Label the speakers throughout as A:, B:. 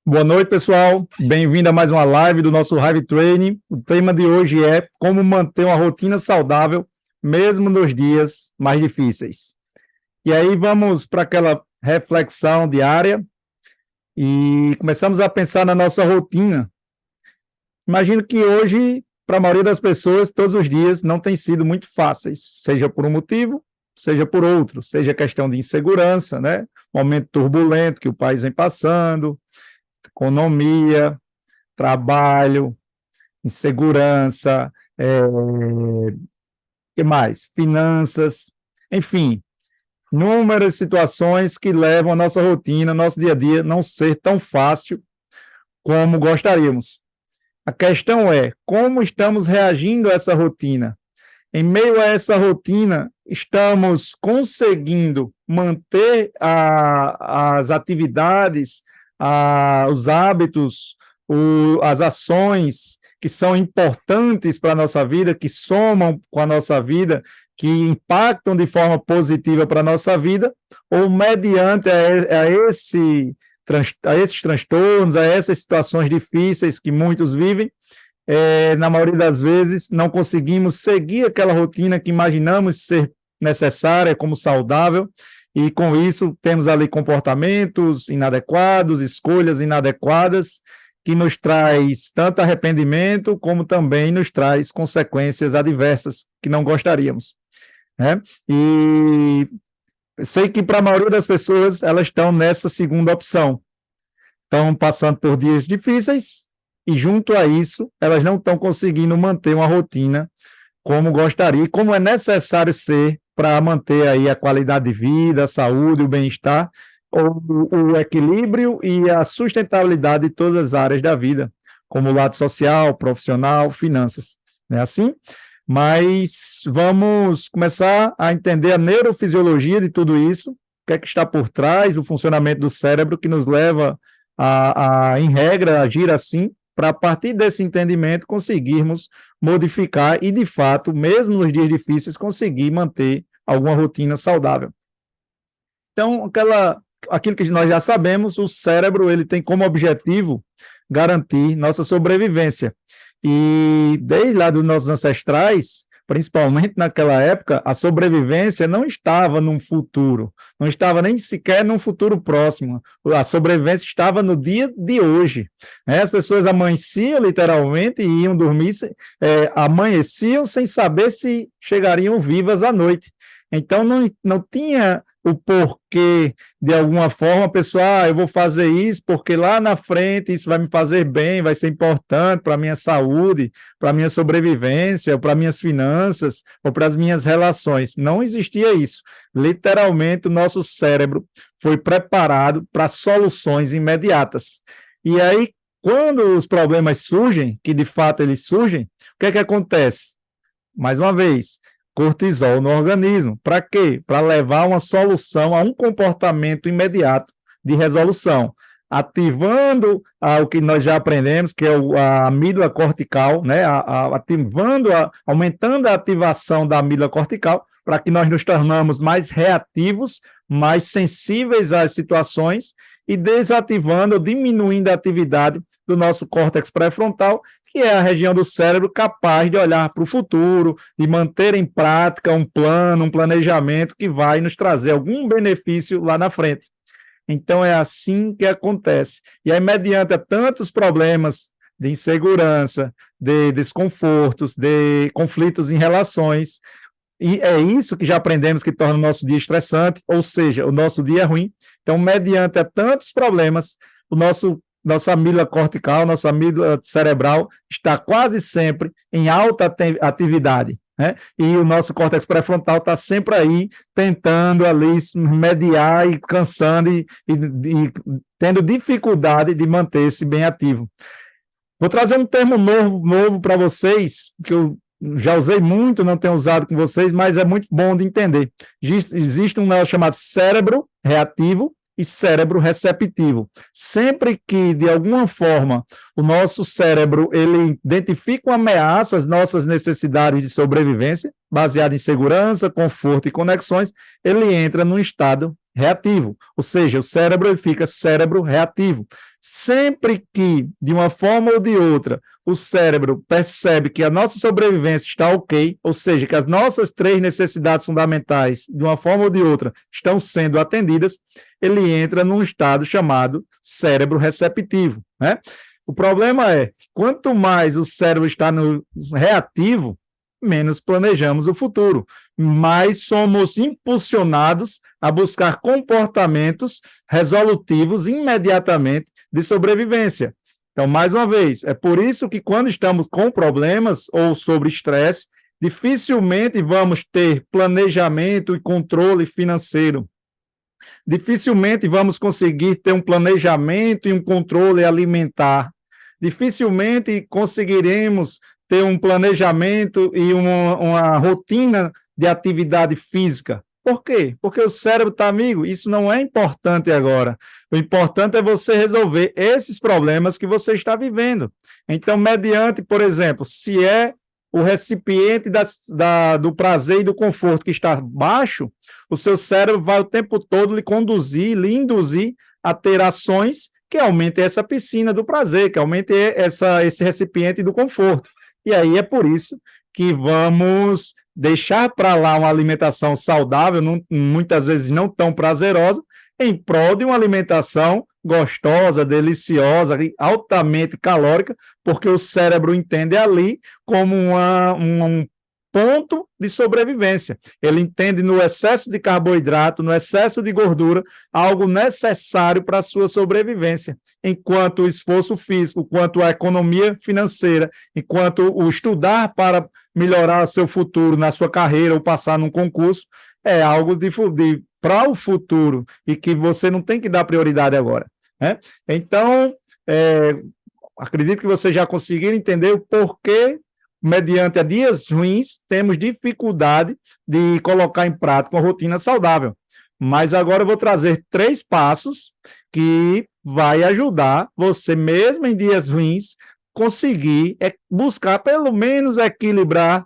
A: Boa noite, pessoal. Bem-vindo a mais uma live do nosso Hive Training. O tema de hoje é como manter uma rotina saudável, mesmo nos dias mais difíceis. E aí vamos para aquela reflexão diária e começamos a pensar na nossa rotina. Imagino que hoje, para a maioria das pessoas, todos os dias não têm sido muito fáceis, seja por um motivo, seja por outro, seja questão de insegurança, né? Momento turbulento que o país vem passando, economia, trabalho, insegurança, que mais? Finanças, enfim, inúmeras situações que levam a nossa rotina, nosso dia a dia, não ser tão fácil como gostaríamos. A questão é como estamos reagindo a essa rotina. Em meio a essa rotina, estamos conseguindo manter as atividades, os hábitos, as ações que são importantes para a nossa vida, que somam com a nossa vida, que impactam de forma positiva para a nossa vida, ou mediante a esses transtornos, a essas situações difíceis que muitos vivem, na maioria das vezes, não conseguimos seguir aquela rotina que imaginamos ser necessária, como saudável, e com isso temos ali comportamentos inadequados, escolhas inadequadas, que nos traz tanto arrependimento, como também nos traz consequências adversas que não gostaríamos, né? E sei que para a maioria das pessoas, elas estão nessa segunda opção, estão passando por dias difíceis, e junto a isso, elas não estão conseguindo manter uma rotina como gostaria, e como é necessário ser para manter aí a qualidade de vida, a saúde, o bem-estar, o equilíbrio e a sustentabilidade de todas as áreas da vida, como o lado social, profissional, finanças. Não é assim? Mas vamos começar a entender a neurofisiologia de tudo isso, o que é que está por trás, o funcionamento do cérebro que nos leva em regra, agir assim, para, a partir desse entendimento, conseguirmos modificar e, de fato, mesmo nos dias difíceis, conseguir manter alguma rotina saudável. Então, aquilo que nós já sabemos, o cérebro ele tem como objetivo garantir nossa sobrevivência. E desde lá dos nossos ancestrais, principalmente naquela época, a sobrevivência não estava num futuro, não estava nem sequer num futuro próximo. A sobrevivência estava no dia de hoje. As pessoas amanheciam literalmente e iam dormir, amanheciam sem saber se chegariam vivas à noite. Então, não tinha o porquê, de alguma forma, a pessoa, eu vou fazer isso porque lá na frente isso vai me fazer bem, vai ser importante para a minha saúde, para a minha sobrevivência, para minhas finanças, ou para as minhas relações. Não existia isso. Literalmente, o nosso cérebro foi preparado para soluções imediatas. E aí, quando os problemas surgem, que de fato eles surgem, o que é que acontece? Mais uma vez, cortisol no organismo. Para quê? Para levar uma solução a um comportamento imediato de resolução, ativando o que nós já aprendemos, que é a amígdala cortical, né? Aumentando a ativação da amígdala cortical, para que nós nos tornamos mais reativos, mais sensíveis às situações, e desativando ou diminuindo a atividade do nosso córtex pré-frontal, que é a região do cérebro capaz de olhar para o futuro, de manter em prática um plano, um planejamento que vai nos trazer algum benefício lá na frente. Então, é assim que acontece. E aí, mediante tantos problemas de insegurança, de desconfortos, de conflitos em relações, e é isso que já aprendemos que torna o nosso dia estressante, ou seja, o nosso dia é ruim. Então, mediante tantos problemas, nossa amígdala cortical, nossa amígdala cerebral está quase sempre em alta atividade, né? E o nosso córtex pré-frontal está sempre aí tentando ali mediar e cansando e tendo dificuldade de manter-se bem ativo. Vou trazer um termo novo para vocês, que eu já usei muito, não tenho usado com vocês, mas é muito bom de entender. Existe um negócio chamado cérebro reativo e cérebro receptivo. Sempre que, de alguma forma, o nosso cérebro ele identifica uma ameaça às nossas necessidades de sobrevivência, baseada em segurança, conforto e conexões, ele entra num estado reativo, ou seja, o cérebro ele fica cérebro reativo. Sempre que, de uma forma ou de outra, o cérebro percebe que a nossa sobrevivência está ok, ou seja, que as nossas 3 necessidades fundamentais, de uma forma ou de outra, estão sendo atendidas, ele entra num estado chamado cérebro receptivo, né? O problema é, quanto mais o cérebro está no reativo, menos planejamos o futuro, mais somos impulsionados a buscar comportamentos resolutivos imediatamente de sobrevivência. Então, mais uma vez, é por isso que quando estamos com problemas ou sobre estresse, dificilmente vamos ter planejamento e controle financeiro. Dificilmente vamos conseguir ter um planejamento e um controle alimentar. Dificilmente conseguiremos ter um planejamento e uma rotina de atividade física. Por quê? Porque o cérebro está, amigo, isso não é importante agora. O importante é você resolver esses problemas que você está vivendo. Então, mediante, por exemplo, se é o recipiente do prazer e do conforto que está baixo, o seu cérebro vai o tempo todo lhe conduzir, lhe induzir a ter ações que aumentem essa piscina do prazer, que aumentem esse recipiente do conforto. E aí é por isso que vamos deixar para lá uma alimentação saudável, muitas vezes não tão prazerosa, em prol de uma alimentação gostosa, deliciosa, altamente calórica, porque o cérebro entende ali como um ponto de sobrevivência. Ele entende no excesso de carboidrato, no excesso de gordura, algo necessário para a sua sobrevivência. Enquanto o esforço físico, enquanto a economia financeira, enquanto o estudar para melhorar seu futuro na sua carreira ou passar num concurso, é algo para o futuro e que você não tem que dar prioridade agora, né? Então, acredito que vocês já conseguiram entender o porquê, mediante a dias ruins, temos dificuldade de colocar em prática uma rotina saudável. Mas agora eu vou trazer 3 passos que vai ajudar você, mesmo em dias ruins, conseguir buscar pelo menos equilibrar,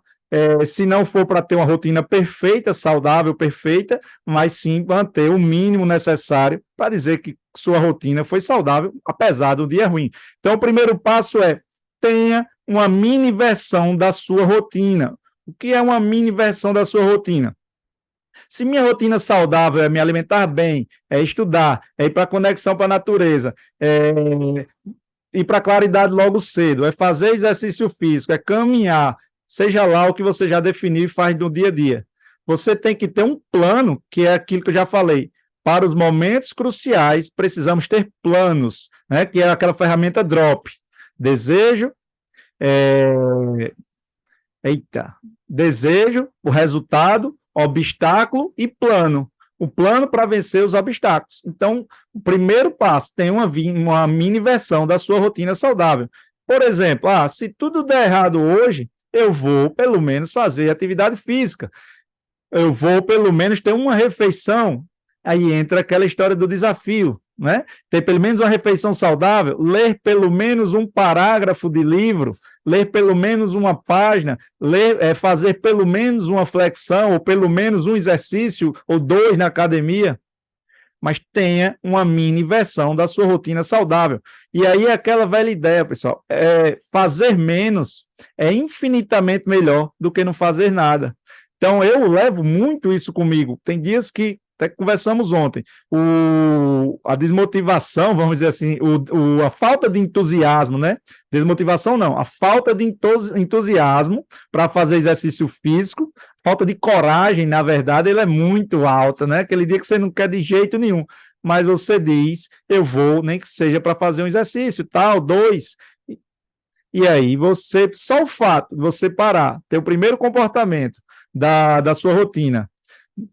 A: se não for para ter uma rotina perfeita, saudável, perfeita, mas sim manter o mínimo necessário para dizer que sua rotina foi saudável, apesar do dia ruim. Então, o primeiro passo é: tenha uma mini versão da sua rotina. O que é uma mini versão da sua rotina? Se minha rotina saudável é me alimentar bem, é estudar, é ir para a conexão com a natureza, é ir para a claridade logo cedo, é fazer exercício físico, é caminhar, seja lá o que você já definiu e faz no dia a dia. Você tem que ter um plano, que é aquilo que eu já falei. Para os momentos cruciais, precisamos ter planos, né? Que é aquela ferramenta DROP. Desejo, desejo, o resultado, obstáculo e plano. O plano para vencer os obstáculos. Então, o primeiro passo, tem uma mini versão da sua rotina saudável. Por exemplo, se tudo der errado hoje, eu vou pelo menos fazer atividade física. Eu vou pelo menos ter uma refeição. Aí entra aquela história do desafio, né? Ter pelo menos uma refeição saudável, ler pelo menos um parágrafo de livro, ler pelo menos uma página, fazer pelo menos uma flexão, ou pelo menos um exercício, ou 2 na academia, mas tenha uma mini versão da sua rotina saudável. E aí é aquela velha ideia, pessoal, fazer menos é infinitamente melhor do que não fazer nada. Então, eu levo muito isso comigo. Tem dias que, até que conversamos ontem, a desmotivação, vamos dizer assim, a falta de entusiasmo, né? Desmotivação não, a falta de entusiasmo para fazer exercício físico, falta de coragem, na verdade, ele é muito alta, né? Aquele dia que você não quer de jeito nenhum, mas você diz, eu vou, nem que seja para fazer um exercício, tal, 2. E aí, só o fato de você parar, ter o primeiro comportamento da sua rotina,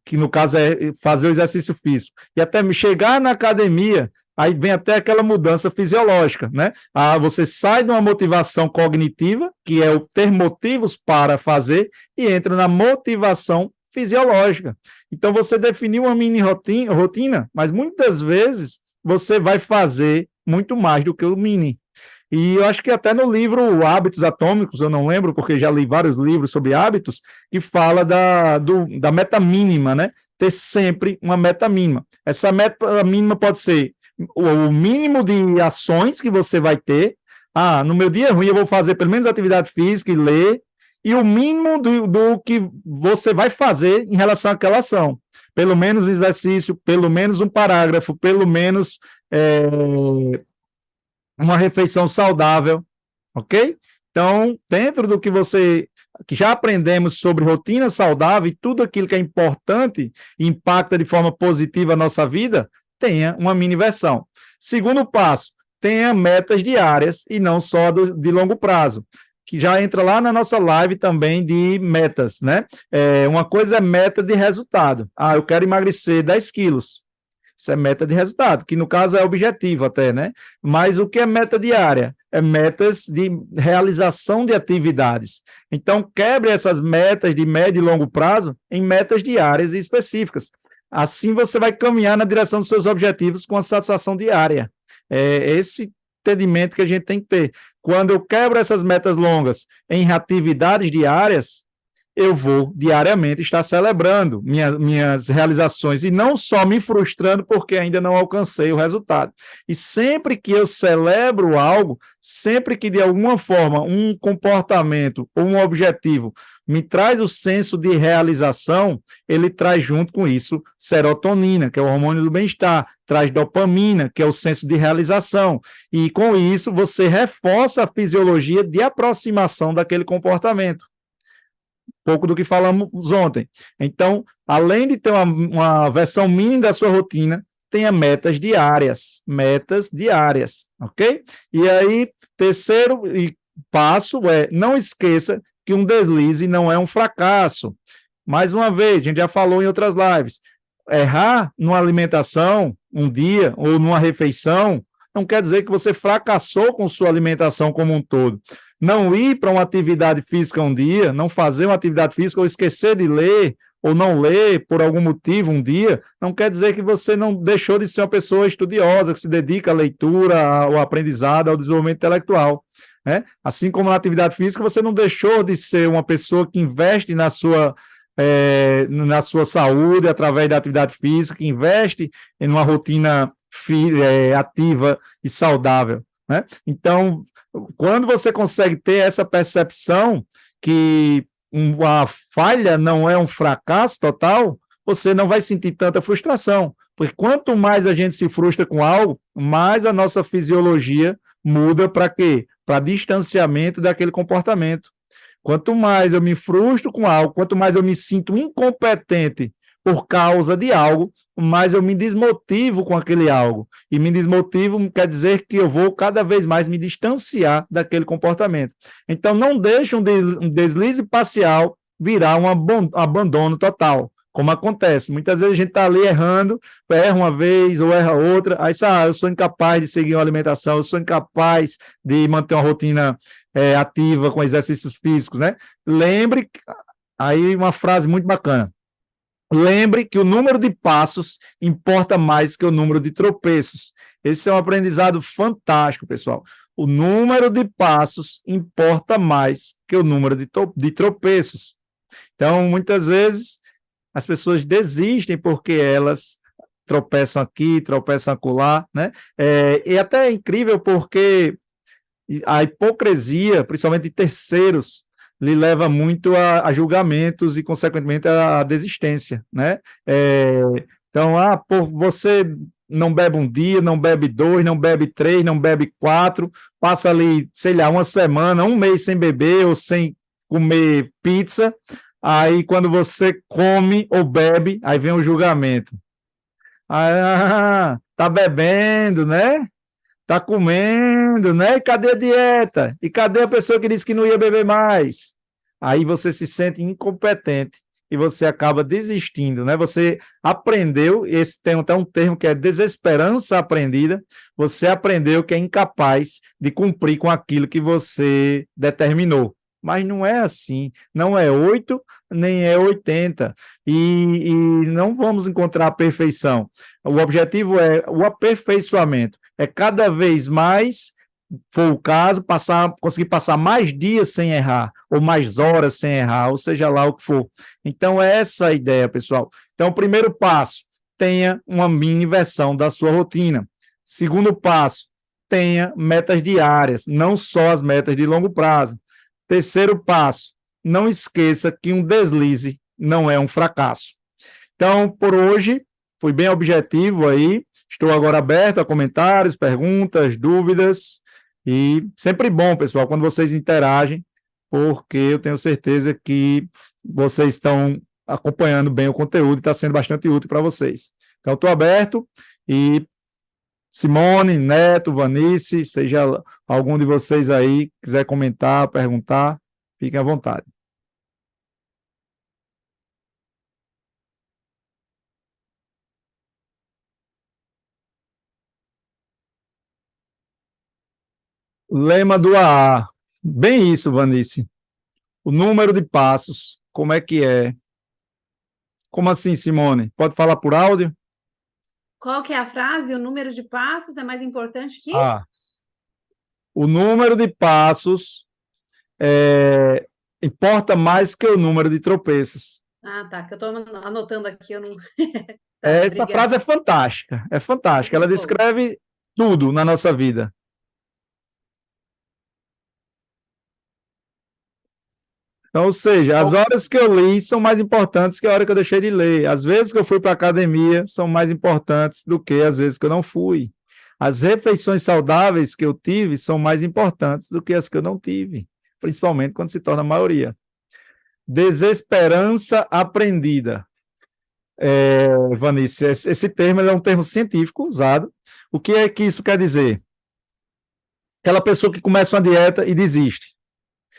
A: que no caso é fazer o exercício físico, e até chegar na academia, aí vem até aquela mudança fisiológica, né? Você sai de uma motivação cognitiva, que é o ter motivos para fazer, e entra na motivação fisiológica. Então, você definiu uma mini rotina, mas muitas vezes você vai fazer muito mais do que o mini. E eu acho que até no livro Hábitos Atômicos, eu não lembro, porque já li vários livros sobre hábitos, que fala da meta mínima, né? ter sempre uma meta mínima. Essa meta mínima pode ser o mínimo de ações que você vai ter. No meu dia ruim eu vou fazer pelo menos atividade física e ler, e o mínimo do que você vai fazer em relação àquela ação. Pelo menos um exercício, pelo menos um parágrafo, pelo menos uma refeição saudável, ok? Então, dentro do que já aprendemos sobre rotina saudável e tudo aquilo que é importante e impacta de forma positiva a nossa vida, tenha uma mini versão. Segundo passo, tenha metas diárias e não só de longo prazo, que já entra lá na nossa live também de metas, né? Uma coisa é meta de resultado. Eu quero emagrecer 10 quilos. Isso é meta de resultado, que no caso é objetivo até, né? Mas o que é meta diária? É metas de realização de atividades. Então, quebre essas metas de médio e longo prazo em metas diárias e específicas. Assim você vai caminhar na direção dos seus objetivos com a satisfação diária. É esse entendimento que a gente tem que ter. Quando eu quebro essas metas longas em atividades diárias, eu vou diariamente estar celebrando minhas realizações e não só me frustrando porque ainda não alcancei o resultado. E sempre que eu celebro algo, sempre que de alguma forma um comportamento ou um objetivo me traz o senso de realização, ele traz junto com isso serotonina, que é o hormônio do bem-estar, traz dopamina, que é o senso de realização. E com isso você reforça a fisiologia de aproximação daquele comportamento. Pouco do que falamos ontem. Então, além de ter uma versão mínima da sua rotina, tenha metas diárias, ok? E aí, terceiro passo não esqueça que um deslize não é um fracasso. Mais uma vez, a gente já falou em outras lives, errar numa alimentação, um dia, ou numa refeição, não quer dizer que você fracassou com sua alimentação como um todo. Não ir para uma atividade física um dia, não fazer uma atividade física ou esquecer de ler, ou não ler por algum motivo um dia, não quer dizer que você não deixou de ser uma pessoa estudiosa, que se dedica à leitura, ao aprendizado, ao desenvolvimento intelectual. Né? Assim como na atividade física, você não deixou de ser uma pessoa que investe na sua saúde através da atividade física, que investe em uma rotina ativa e saudável. Né? Então, quando você consegue ter essa percepção que a falha não é um fracasso total, você não vai sentir tanta frustração, porque quanto mais a gente se frustra com algo, mais a nossa fisiologia muda para quê? Para distanciamento daquele comportamento. Quanto mais eu me frustro com algo, quanto mais eu me sinto incompetente por causa de algo, mais eu me desmotivo com aquele algo. E me desmotivo quer dizer que eu vou cada vez mais me distanciar daquele comportamento. Então, não deixe um deslize parcial virar um abandono total, como acontece. Muitas vezes a gente está ali errando, erra uma vez ou erra outra, aí eu sou incapaz de seguir uma alimentação, eu sou incapaz de manter uma rotina ativa com exercícios físicos, né? Lembre, aí uma frase muito bacana, lembre que o número de passos importa mais que o número de tropeços. Esse é um aprendizado fantástico, pessoal. O número de passos importa mais que o número de tropeços. Então, muitas vezes, as pessoas desistem porque elas tropeçam aqui, tropeçam acolá, né? E até é incrível porque a hipocrisia, principalmente de terceiros, lhe leva muito a julgamentos e, consequentemente, a desistência, né? Então, você não bebe um dia, não bebe 2, não bebe 3, não bebe 4, passa ali, sei lá, uma semana, um mês sem beber ou sem comer pizza, aí quando você come ou bebe, aí vem o julgamento. Tá bebendo, né? Tá comendo, né? E cadê a dieta? E cadê a pessoa que disse que não ia beber mais? Aí você se sente incompetente e você acaba desistindo, né? Você aprendeu, tem até um termo que é desesperança aprendida, você aprendeu que é incapaz de cumprir com aquilo que você determinou. Mas não é assim, não é 8, nem é 80, e não vamos encontrar a perfeição. O objetivo é o aperfeiçoamento, é cada vez mais, for o caso, conseguir passar mais dias sem errar, ou mais horas sem errar, ou seja lá o que for. Então, é essa a ideia, pessoal. Então, primeiro passo, tenha uma mini versão da sua rotina. Segundo passo, tenha metas diárias, não só as metas de longo prazo. Terceiro passo, não esqueça que um deslize não é um fracasso. Então, por hoje, fui bem objetivo aí. Estou agora aberto a comentários, perguntas, dúvidas. E sempre bom, pessoal, quando vocês interagem, porque eu tenho certeza que vocês estão acompanhando bem o conteúdo e está sendo bastante útil para vocês. Então, estou aberto e Simone, Neto, Vanice, seja algum de vocês aí quiser comentar, perguntar, fiquem à vontade. Lema do AA. Bem isso, Vanice. O número de passos, como é que é? Como assim, Simone? Pode falar por áudio?
B: Qual que é a frase? O número de passos é mais importante que?
A: O número de passos importa mais que o número de tropeços.
B: Ah, tá, que eu estou anotando aqui, eu não... Tá,
A: Essa
B: obrigada.
A: frase é fantástica, é fantástica. Ela descreve tudo na nossa vida. Então, ou seja, as horas que eu li são mais importantes que a hora que eu deixei de ler. As vezes que eu fui para a academia são mais importantes do que as vezes que eu não fui. As refeições saudáveis que eu tive são mais importantes do que as que eu não tive, principalmente quando se torna a maioria. Desesperança aprendida. Vanice, esse termo é um termo científico usado. O que é que isso quer dizer? Aquela pessoa que começa uma dieta e desiste.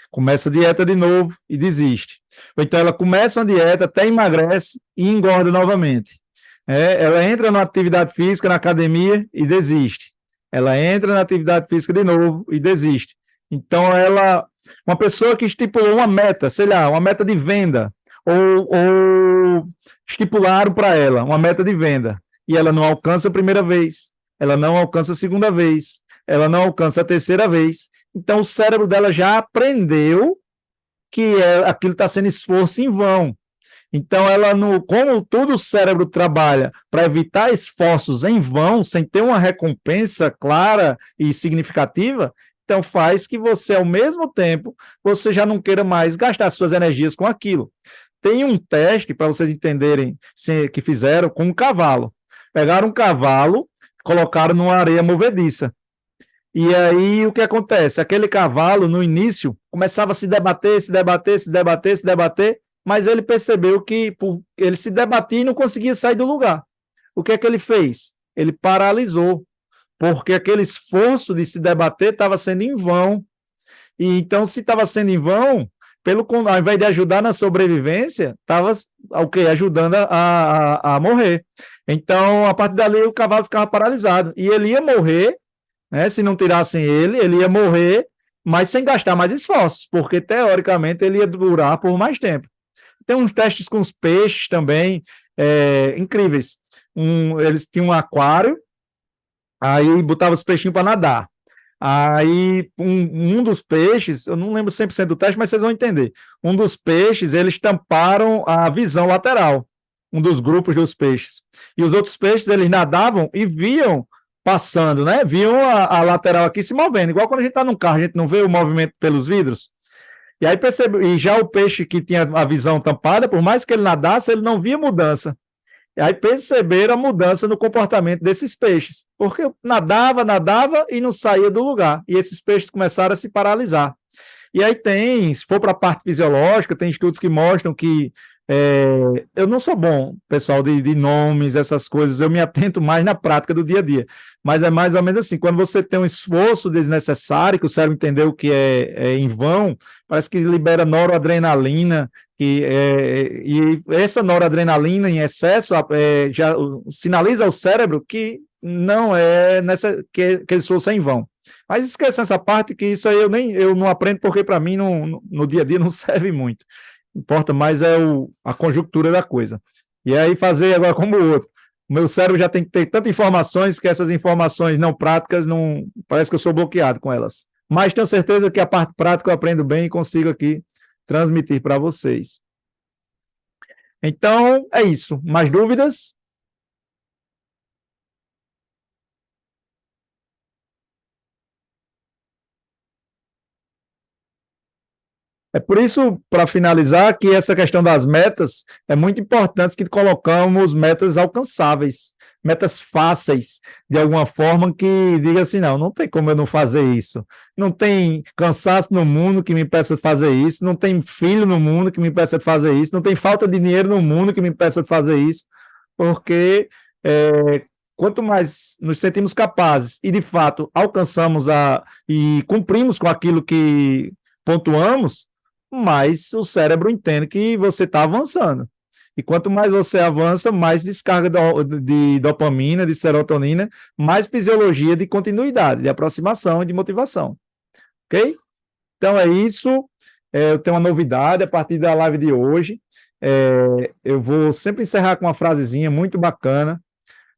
A: Começa a dieta de novo e desiste. Ou então ela começa uma dieta, até emagrece e engorda novamente. Ela entra na atividade física, na academia e desiste. Ela entra na atividade física de novo e desiste. Então, uma pessoa que estipulou uma meta, sei lá, uma meta de venda, ou estipularam para ela uma meta de venda, e ela não alcança a primeira vez, ela não alcança a segunda vez, ela não alcança a terceira vez. Então, o cérebro dela já aprendeu que aquilo está sendo esforço em vão. Então, como todo o cérebro trabalha para evitar esforços em vão, sem ter uma recompensa clara e significativa, então faz que você, ao mesmo tempo, você já não queira mais gastar suas energias com aquilo. Tem um teste, para vocês entenderem, que fizeram com um cavalo. Pegaram um cavalo, colocaram numa areia movediça. E aí, o que acontece? Aquele cavalo, no início, começava a se debater, se debater, se debater, se debater, mas ele percebeu que ele se debatia e não conseguia sair do lugar. O que é que ele fez? Ele paralisou, porque aquele esforço de se debater estava sendo em vão. E então, se estava sendo em vão, ao invés de ajudar na sobrevivência, estava ajudando a morrer. Então, a partir dali, o cavalo ficava paralisado. E ele ia morrer, né? Se não tirassem ele ia morrer, mas sem gastar mais esforços, porque teoricamente ele ia durar por mais tempo. Tem uns testes com os peixes também, incríveis. Eles tinham um aquário, aí botava os peixinhos para nadar. Aí um dos peixes, eu não lembro 100% do teste, mas vocês vão entender. Um dos peixes, eles tamparam a visão lateral, um dos grupos dos peixes. E os outros peixes, eles nadavam e viam passando, né? Viam a lateral aqui se movendo, igual quando a gente está num carro, a gente não vê o movimento pelos vidros. E aí percebeu, e já o peixe que tinha a visão tampada, por mais que ele nadasse, ele não via mudança. E aí perceberam a mudança no comportamento desses peixes, porque nadava e não saía do lugar. E esses peixes começaram a se paralisar. E aí se for para a parte fisiológica, tem estudos que mostram que eu não sou bom, pessoal, de nomes, essas coisas, eu me atento mais na prática do dia a dia. Mas é mais ou menos assim, quando você tem um esforço desnecessário, que o cérebro entendeu que é em vão, parece que libera noradrenalina, e essa noradrenalina em excesso já sinaliza ao cérebro que não é que esse esforço é em vão. Mas esqueça essa parte, que isso aí eu não aprendo, porque para mim no dia a dia não serve muito. Importa mais a conjuntura da coisa. E aí fazer agora como o outro. O meu cérebro já tem que ter tantas informações que essas informações não práticas, parece que eu sou bloqueado com elas. Mas tenho certeza que a parte prática eu aprendo bem e consigo aqui transmitir para vocês. Então, é isso. Mais dúvidas? É por isso, para finalizar, que essa questão das metas é muito importante que colocamos metas alcançáveis, metas fáceis, de alguma forma que diga assim, não tem como eu não fazer isso. Não tem cansaço no mundo que me impeça de fazer isso, não tem filho no mundo que me impeça de fazer isso, não tem falta de dinheiro no mundo que me impeça de fazer isso, porque quanto mais nos sentimos capazes e, de fato, alcançamos e cumprimos com aquilo que pontuamos, mais o cérebro entende que você está avançando. E quanto mais você avança, mais descarga de dopamina, de serotonina, mais fisiologia de continuidade, de aproximação e de motivação. Ok? Então é isso. Eu tenho uma novidade a partir da live de hoje. Eu vou sempre encerrar com uma frasezinha muito bacana,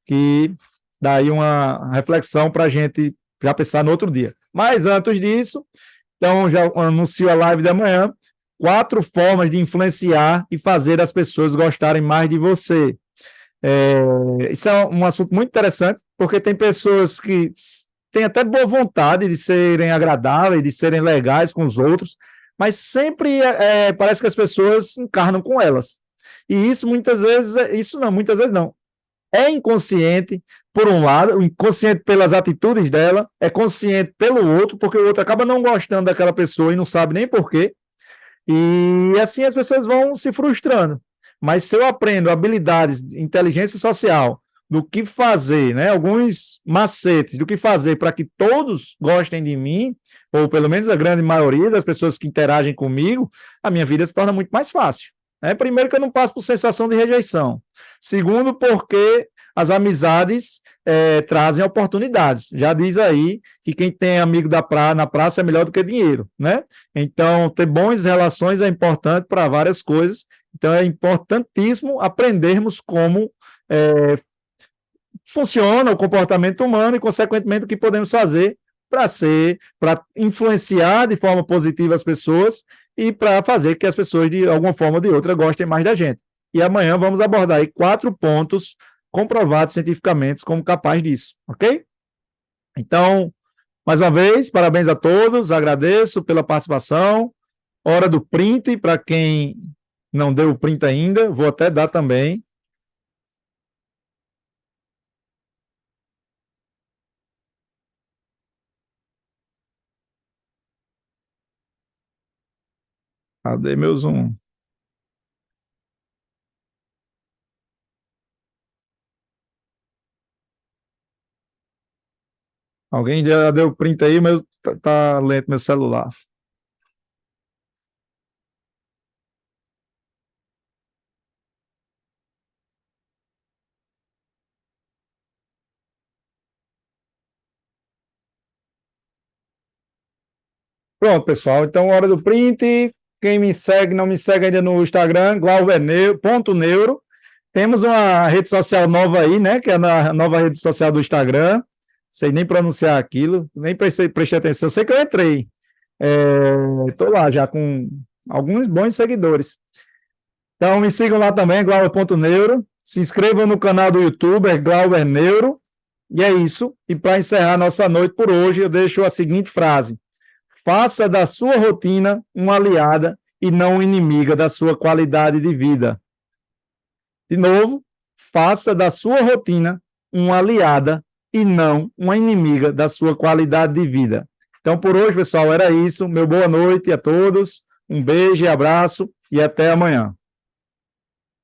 A: que dá aí uma reflexão para a gente já pensar no outro dia. Mas antes disso, então já anuncio a live de amanhã. 4 formas de influenciar e fazer as pessoas gostarem mais de você. Isso é um assunto muito interessante, porque tem pessoas que têm até boa vontade de serem agradáveis, de serem legais com os outros, mas sempre parece que as pessoas encarnam com elas. E isso muitas vezes não. É inconsciente, por um lado, inconsciente pelas atitudes dela, é consciente pelo outro, porque o outro acaba não gostando daquela pessoa e não sabe nem por quê. E assim as pessoas vão se frustrando. Mas se eu aprendo habilidades de inteligência social, do que fazer, né, alguns macetes do que fazer para que todos gostem de mim, ou pelo menos a grande maioria das pessoas que interagem comigo, a minha vida se torna muito mais fácil. Primeiro, que eu não passo por sensação de rejeição. Segundo, porque as amizades trazem oportunidades. Já diz aí que quem tem amigo na praça é melhor do que dinheiro, né? Então, ter boas relações é importante para várias coisas. Então, é importantíssimo aprendermos como funciona o comportamento humano e, consequentemente, o que podemos fazer para influenciar de forma positiva as pessoas e para fazer que as pessoas, de alguma forma ou de outra, gostem mais da gente. E amanhã vamos abordar aí 4 pontos comprovados cientificamente como capaz disso, ok? Então, mais uma vez, parabéns a todos, agradeço pela participação. Hora do print, para quem não deu o print ainda, vou até dar também. Cadê meu Zoom? Alguém já deu print aí, mas tá lento meu celular. Pronto, pessoal. Então, hora do print. Quem me segue, não me segue ainda no Instagram, glauber.neuro. Temos uma rede social nova aí, né? Que é a nova rede social do Instagram. Sei nem pronunciar aquilo, nem prestei atenção. Sei que eu entrei. Estou lá já com alguns bons seguidores. Então, me sigam lá também, glauber.neuro. Se inscrevam no canal do YouTube, é Glauber Neuro. E é isso. E para encerrar nossa noite por hoje, eu deixo a seguinte frase: faça da sua rotina uma aliada e não inimiga da sua qualidade de vida. De novo, faça da sua rotina uma aliada e não uma inimiga da sua qualidade de vida. Então, por hoje, pessoal, era isso. Meu boa noite a todos. Um beijo e abraço e até amanhã.